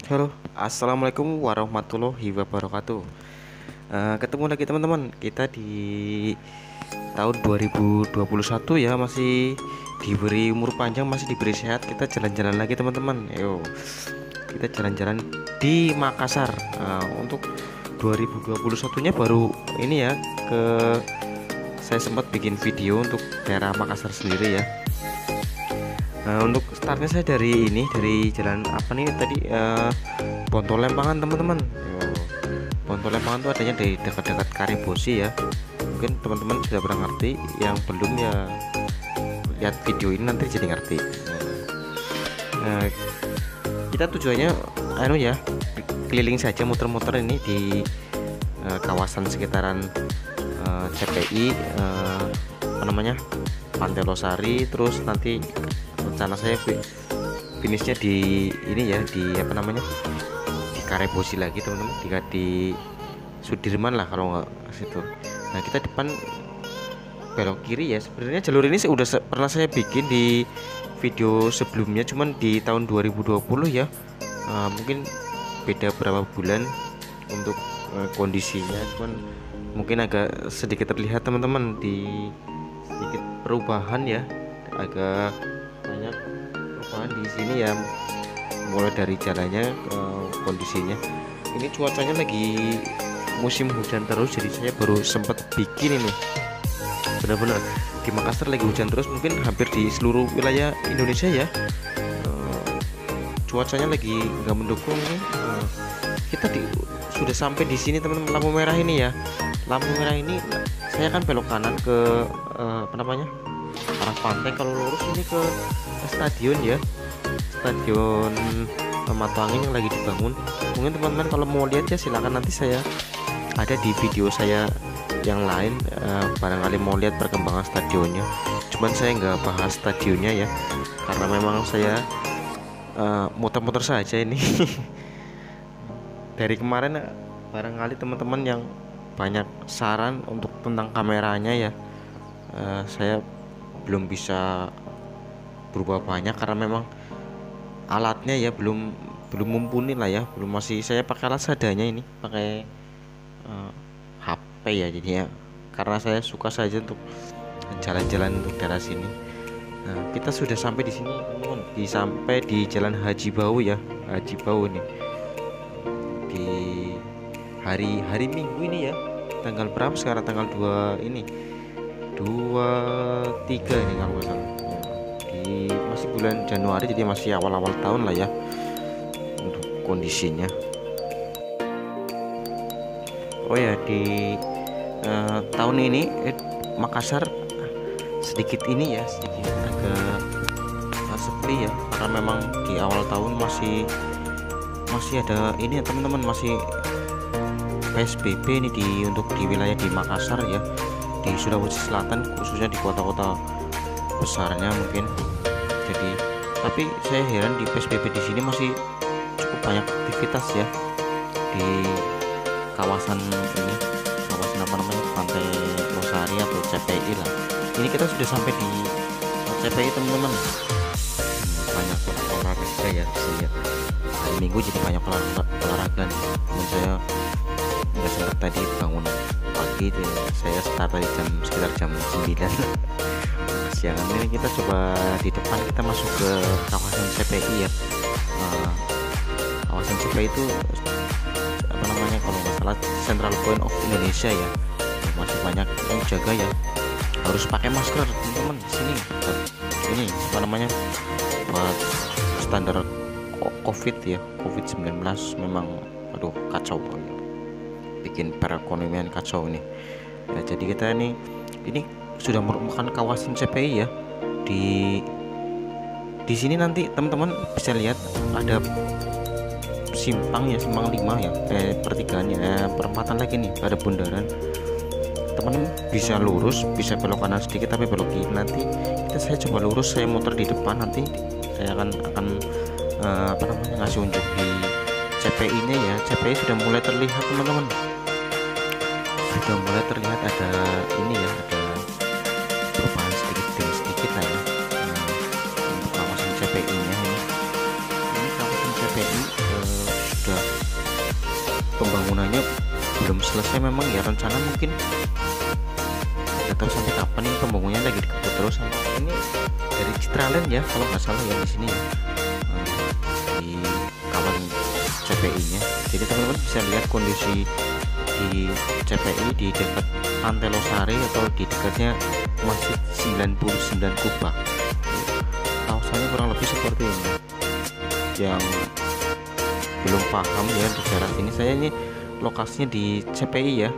Halo, assalamualaikum warahmatullahi wabarakatuh. Ketemu lagi teman-teman. Kita di tahun 2021 ya, masih diberi umur panjang, masih diberi sehat. Kita jalan-jalan lagi teman-teman. Ayo, kita jalan-jalan di Makassar. Untuk 2021-nya baru ini ya, ke saya sempat bikin video untuk daerah Makassar sendiri ya. Untuk startnya saya dari jalan apa nih tadi, Bonto Lempangan teman-teman. Bonto Lempangan itu adanya di dekat-dekat Karibosi ya. Mungkin teman-teman sudah pernah ngerti, yang belum ya lihat video ini nanti jadi ngerti. Nah, kita tujuannya ya, keliling saja, muter-muter ini di kawasan sekitaran CPI, apa namanya, Pantai Losari. Terus nanti rencana saya finishnya di ini ya, di apa namanya, di Karibosi lagi teman-teman, di Sudirman lah kalau nggak situ. Nah, kita depan belok kiri ya. Sebenarnya jalur ini udah pernah saya bikin di video sebelumnya, cuman di tahun 2020 ya. Mungkin beda berapa bulan untuk kondisinya, cuman mungkin agak sedikit terlihat teman-teman, di sedikit perubahan ya, agak banyak perubahan di sini ya, mulai dari jalannya ke kondisinya. Ini cuacanya lagi musim hujan terus, jadi saya baru sempat bikin ini. Benar-benar di Makassar lagi hujan terus, mungkin hampir di seluruh wilayah Indonesia ya. Cuacanya lagi nggak mendukung nih. Kita sudah sampai di sini teman-teman, lampu merah ini ya. Lampu merah ini saya kan belok kanan ke apa namanya, arah pantai. Kalau lurus ini ke stadion ya, stadion Mato Angin yang lagi dibangun. Mungkin teman-teman kalau mau lihat ya silakan, nanti saya ada di video saya yang lain, barangkali mau lihat perkembangan stadionnya. Cuman saya nggak bahas stadionnya ya, karena memang saya muter-muter saja ini. Dari kemarin barangkali teman-teman yang banyak saran untuk tentang kameranya ya, saya belum bisa berubah banyak karena memang alatnya ya belum mumpuni lah ya, masih saya pakai alat seadanya ini, pakai HP ya jadinya, karena saya suka saja untuk jalan-jalan untuk daerah sini. Nah, kita sudah sampai di sini teman-teman, sampai di Jalan Haji Bau ya, Haji Bau ini di hari Minggu ini ya. Tanggal berapa sekarang? Tanggal 2 ini, 23 ini kalau nggak salah ya. Masih bulan Januari, jadi masih awal-awal tahun lah ya untuk kondisinya. Oh ya, di tahun ini Makassar sedikit ini ya, sedikit agak sepi ya, karena memang di awal tahun masih ada ini ya teman-teman, masih PSBB ini untuk di wilayah di Makassar ya, di Sulawesi Selatan, khususnya di kota-kota besarnya mungkin. Jadi tapi saya heran di PSBB di sini masih cukup banyak aktivitas ya di kawasan ini, kawasan apa namanya, Pantai Losari atau CPI lah. Ini kita sudah sampai di CPI teman-teman. Banyak olahraga ya, bisa lihat hari Minggu jadi banyak olahraga nih. Dan saya nggak sempat tadi bangun pagi, saya start dari sekitar jam 9 siangan. Ini kita coba di depan, kita masuk ke kawasan CPI ya. Kawasan CPI itu apa namanya, kalau nggak salah Central Point of Indonesia ya. Masih banyak yang jaga ya, harus pakai masker teman-teman di sini. Ini apa namanya, buat standar COVID ya, COVID-19 memang aduh kacau, bikin perekonomian kacau ini ya. Jadi kita ini sudah merupakan kawasan CPI ya. Di sini nanti teman-teman bisa lihat ada simpang ya, simpang 5 ya, pertigaannya, perempatan lagi nih, ada bundaran. Teman-teman bisa lurus, bisa belok kanan sedikit, tapi belok kiri. Nanti saya coba lurus, saya muter di depan, nanti saya akan apa namanya, ngasih unjuk di CPI nya ya. CPI sudah mulai terlihat teman-teman, sudah mulai terlihat ada ini ya, ada perubahan sedikit demi sedikit lah ya. Untuk kawasan CPI nya ini kawasan CPI pembangunannya belum selesai memang ya, rencana mungkin nggak tahu sampai kapan ini pembangunannya lagi dikebut terus sama ini dari Citraland ya kalau nggak salah ya di sini ya, di kawan CPI nya. Jadi teman-teman bisa lihat kondisi di CPI di dekat Pantai Losari atau di dekatnya Masjid 99 Kubah. Kawasannya kurang lebih seperti ini. Yang belum paham ya di daerah sini, saya ini lokasinya di CPI ya.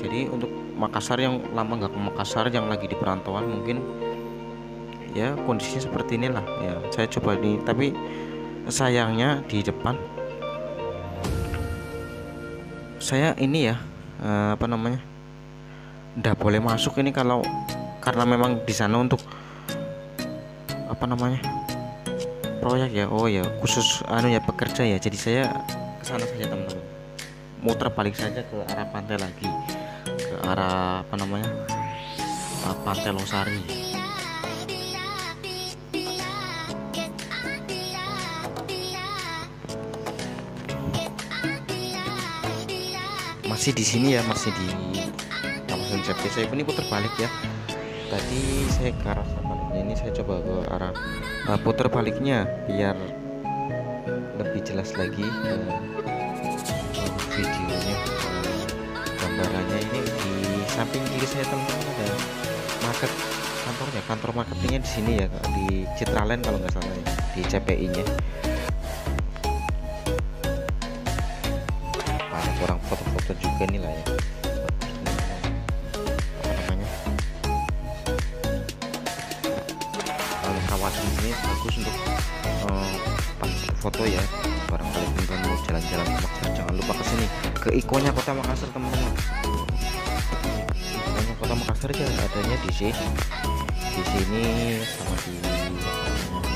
Jadi untuk Makassar yang lama nggak ke Makassar, yang lagi di perantauan mungkin ya kondisinya seperti inilah ya. Saya coba di, tapi sayangnya di depan saya ini ya apa namanya, nggak boleh masuk ini kalau karena memang di sana untuk apa namanya proyek ya. Oh ya khusus anu ya pekerja ya, jadi saya kesana saja teman-teman, muter balik saja ke arah pantai lagi, ke arah apa namanya Pantai Losari. Masih di sini ya, masih di kawasan CPI. Saya ini putar balik ya, tadi saya ke arah sebaliknya, ini saya coba ke arah putar baliknya biar lebih jelas lagi videonya, gambarannya. Ini di samping kiri saya teman-teman ada market, kantornya, kantor marketingnya di sini ya, di Citraland kalau nggak salah ya, di CPI nya. Banyak orang foto-foto juga nih lah ya, apa namanya, kalau kawasan ini bagus untuk pas foto ya. Barangkali teman-teman mau jalan-jalan ke Makassar, jangan lupa kesini ke Ikonya Kota Makassar teman-teman. Ikonya Kota Makassar ya adanya di sini, sama di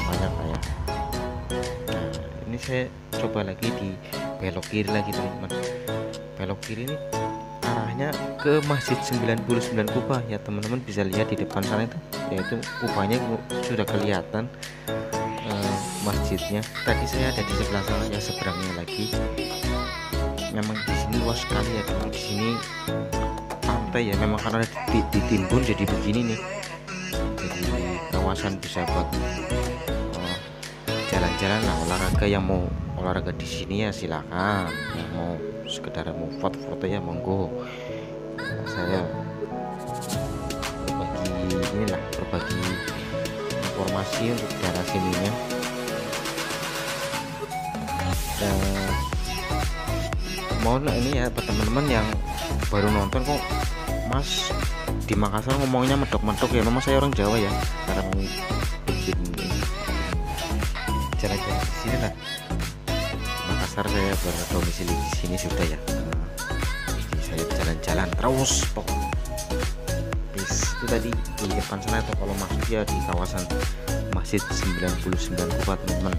banyak kayak. Nah, ini saya coba lagi di belok kiri lagi teman-teman. Belok kiri ini arahnya ke Masjid 99 Kubah ya, teman-teman bisa lihat di depan sana itu, yaitu kubahnya sudah kelihatan masjidnya. Tadi saya ada di sebelah sana ya, seberangnya lagi. Memang di sini luas sekali ya, kalau di sini pantai ya, memang karena ditimbun jadi begini nih. Jadi kawasan bisa buat jalan-jalan lah, olahraga. Yang mau olahraga di sini ya silakan, yang mau sekedar mau foto-foto ya monggo. Saya berbagi informasi untuk daerah sininya. Mohon ini ya buat teman-teman yang baru nonton, kok Mas di Makassar ngomongnya medok-medok ya, memang saya orang Jawa ya, karena mau bikin jalan-jalan di sini lah. Makassar saya berdomisili di sini sudah ya, jadi saya jalan-jalan terus pokoknya. Itu tadi di depan sana itu kalau masuk ya di kawasan Masjid 99 Kubah teman-teman.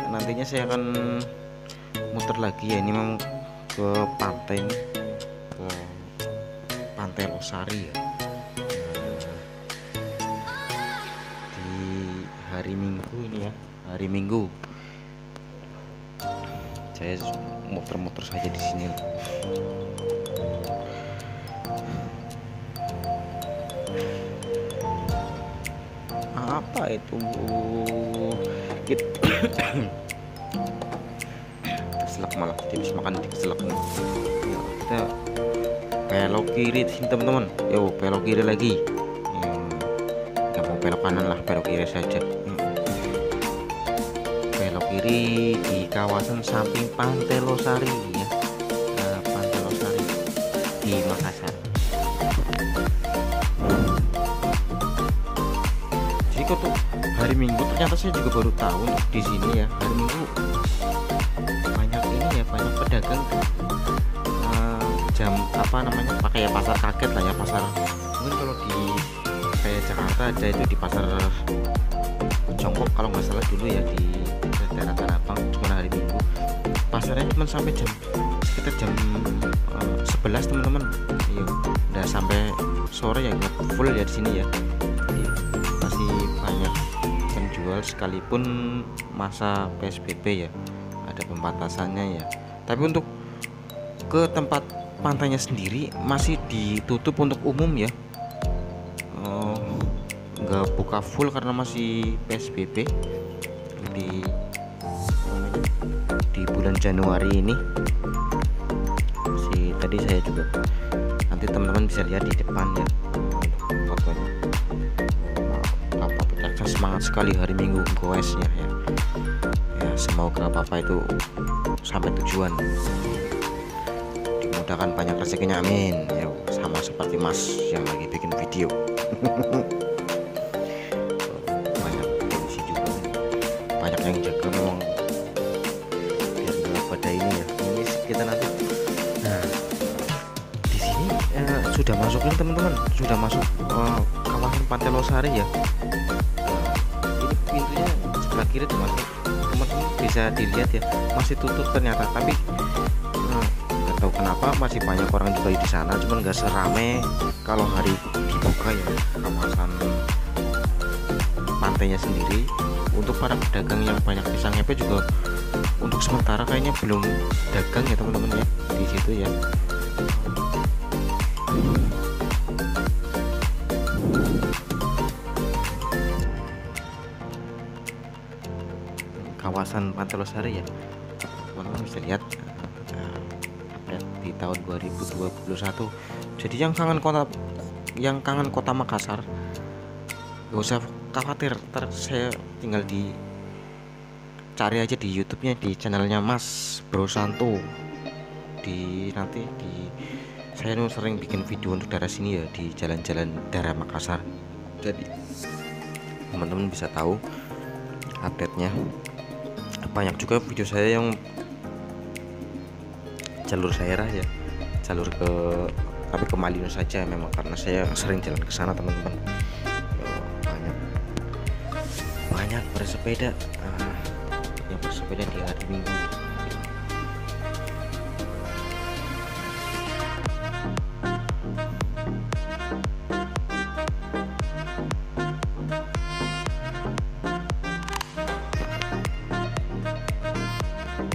Nantinya saya akan muter lagi ya, ini memang ke pantai ini, ke Pantai Losari ya. Di hari Minggu ini ya, hari Minggu saya muter-muter saja di sini. Apa itu keselak, malah habis makan keselak nih ya. Kita belok kiri sini teman-teman, yo belok kiri lagi ya. Kita mau belok kanan lah, belok kiri saja. Belok kiri di kawasan samping Pantai Losari ya, Pantai Losari di Makassar. Jadi kok tuh hari Minggu, ternyata saya juga baru tahu di sini ya, hari Minggu banyak ini ya, banyak pedagang jam apa namanya, pakai ya pasar kaget lah ya, pasar mungkin kalau di kayak Jakarta ada itu di pasar Jongkok kalau nggak salah dulu ya, di dari daerah Tanah Abang, cuma hari Minggu. Pasarnya cuma sampai sekitar jam 11 teman-teman. Iya, udah sampai sore ya, nggak full ya di sini ya. Iya, masih banyak penjual sekalipun masa PSBB ya, ada pembatasannya ya. Tapi untuk ke tempat pantainya sendiri masih ditutup untuk umum ya. Nggak buka full karena masih PSBB di bulan Januari ini. Tadi saya juga, nanti teman-teman bisa lihat di depan ya fotonya. Bapak Pecaksa semangat sekali hari Minggu goesnya ya. Ya semoga Bapak itu sampai tujuan, dimudahkan banyak rezekinya, amin ya. Sama seperti Mas yang lagi bikin video. Banyak polisi juga, banyak yang jaga memang biar nggak pada ini ya. Ini kita nanti, nah di sini sudah masuk ini teman-teman, sudah masuk kawasan Pantai Losari ya. Ini pintunya sebelah kiri teman-teman bisa dilihat ya, masih tutup ternyata. Tapi nggak tahu kenapa masih banyak orang juga di sana, cuman nggak serame kalau hari dibuka ya kawasan pantainya sendiri. Untuk para pedagang yang banyak pisang ngepe juga untuk sementara kayaknya belum dagang ya teman-teman ya di situ ya. Kawasan Pantai Losari ya teman-teman bisa lihat di tahun 2021. Jadi yang kangen kota Makassar gak usah khawatir, saya tinggal cari aja di YouTube-nya, di channelnya Mas Bro Santo. Saya sering bikin video untuk daerah sini ya, di jalan-jalan daerah Makassar. Jadi teman-teman bisa tahu update-nya. Banyak juga video saya yang jalur daerah ya, tapi ke Maliun saja memang karena saya sering jalan ke sana teman-teman. Banyak bersepeda, yang bersepeda di hari Minggu.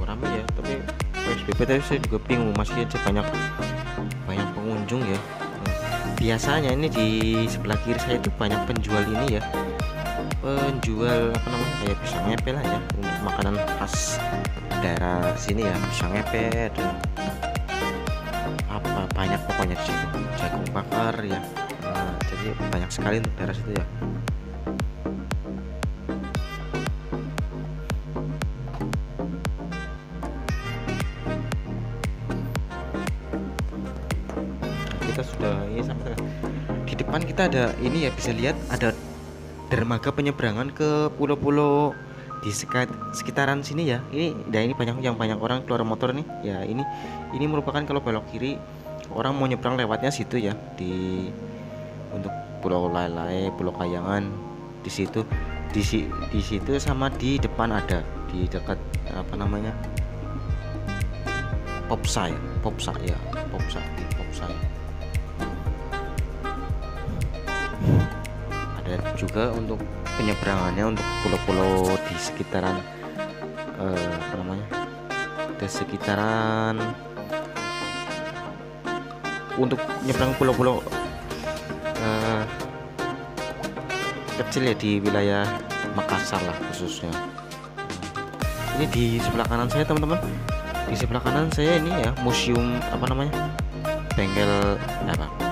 Ramai ya, tapi PSBB tadi saya juga bingung, masih aja banyak pengunjung ya. Biasanya ini di sebelah kiri saya itu banyak penjual ini ya, penjual apa namanya, kayak pisang ngepe lah ya, untuk makanan khas daerah sini ya, pisang ngepe dan apa banyak pokoknya di situ, jagung bakar ya. Jadi banyak sekali untuk daerah situ ya. Kita sudah ini sampai di depan, kita ada ini ya, bisa lihat ada dermaga penyeberangan ke pulau-pulau di sekitaran sini ya. Ini banyak orang keluar motor nih ya. Ini merupakan kalau belok kiri orang mau nyebrang lewatnya situ ya, untuk Pulau Lale, Pulau Kayangan di situ, di situ sama di depan ada di dekat apa namanya, Popsa ya. Ada juga untuk penyeberangannya untuk pulau-pulau di sekitaran apa namanya, di sekitaran untuk nyebrang pulau-pulau kecil ya di wilayah Makassar lah khususnya. Ini di sebelah kanan saya teman-teman, di sebelah kanan saya ini ya museum apa namanya,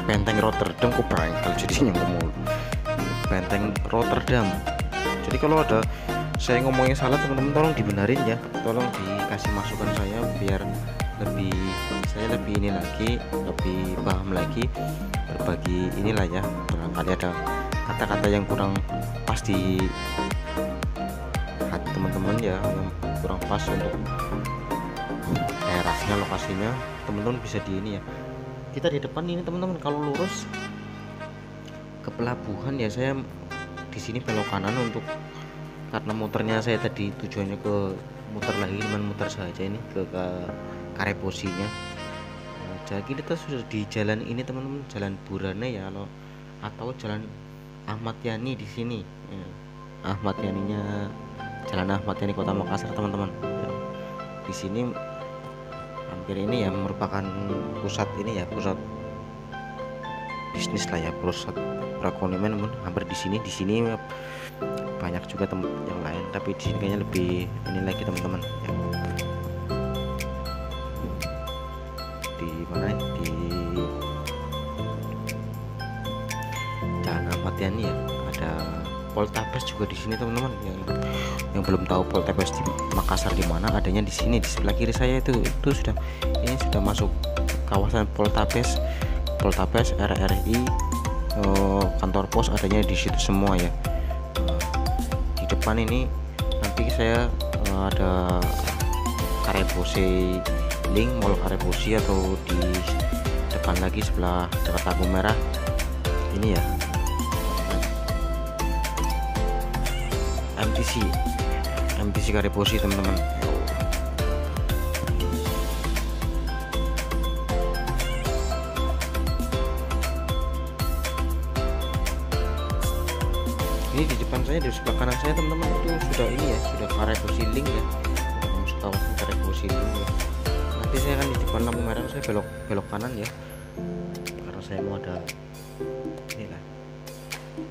Benteng Rotterdam, kalau jadinya ngomong Benteng Rotterdam. Jadi kalau ada saya ngomongnya salah teman-teman tolong dibenarin ya, tolong dikasih masukan saya biar saya lebih ini lagi, lebih paham lagi, berbagi inilah ya. Barangkali ada kata-kata yang kurang pas di hati teman-teman ya, yang kurang pas untuk daerahnya, lokasinya, teman-teman bisa di ini ya. Kita di depan ini teman-teman, kalau lurus ke pelabuhan ya, saya di sini belok kanan untuk karena muternya saya tadi tujuannya ke muter lagi, cuman muter saja ini ke Kareposinya. Jadi kita sudah di jalan ini teman-teman, jalan Burane ya, atau jalan Ahmad Yani di sini. Ahmad Yani-nya, Jalan Ahmad Yani Kota Makassar teman-teman. Di sini hampir ini ya merupakan pusat ini ya, pusat bisnis lah ya, pusat perekonomian hampir di sini banyak juga tempat yang lain, tapi di sini kayaknya lebih ini lagi teman-teman ya. Di mana, di Jalan Ahmad Yani ya, ada Poltabes juga di sini teman-teman. Yang belum tahu Poltabes di Makassar di mana, adanya di sini di sebelah kiri saya itu sudah masuk kawasan Poltabes, RRI, kantor pos adanya di situ semua ya. Di depan ini nanti saya ada Karebosi Link, Mall Karebosi, atau di depan lagi sebelah dekat lampu merah ini ya, MTC Karebosi teman-teman. Ini di depan saya, di sebelah kanan saya teman-teman, itu sudah ini ya, sudah Karebosi Link ya, masuk kawasan Karebosi Link ya. Nanti saya akan di depan lampu merah saya belok kanan ya, karena saya mau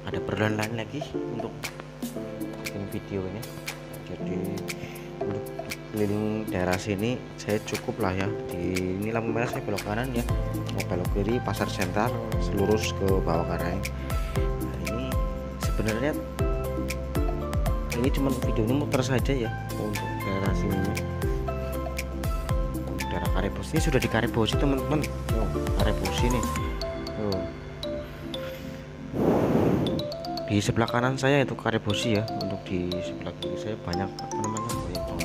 ada perluan lain lagi untuk bikin video ini. Jadi untuk keliling daerah sini saya cukup lah ya. Di ini lampu merah saya belok kanan ya, mau belok kiri Pasar Sentral, lurus ke bawah Karang. Sebenarnya ini cuma video ini muter saja ya untuk daerah sini, daerah Karebosi. Ini sudah di Karebosi teman-teman. Karebosi nih, di sebelah kanan saya itu Karebosi ya. Untuk di sebelah kiri saya banyak bank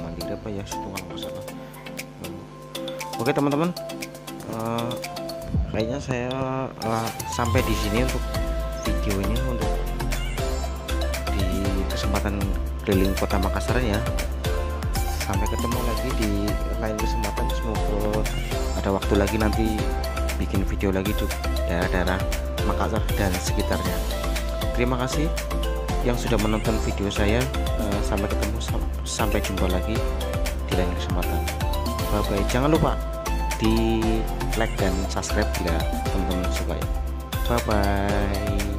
mandiri apa ya, situ kalau nggak salah. Oke teman-teman, kayaknya saya sampai di sini untuk video ini, untuk kesempatan keliling Kota Makassar ya. Sampai ketemu lagi di lain kesempatan, semoga ada waktu lagi nanti bikin video lagi di daerah-daerah Makassar dan sekitarnya. Terima kasih yang sudah menonton video saya. Sampai ketemu, sampai jumpa lagi di lain kesempatan. Bye bye. Jangan lupa di like dan subscribe bila teman-teman suka ya. Bye bye.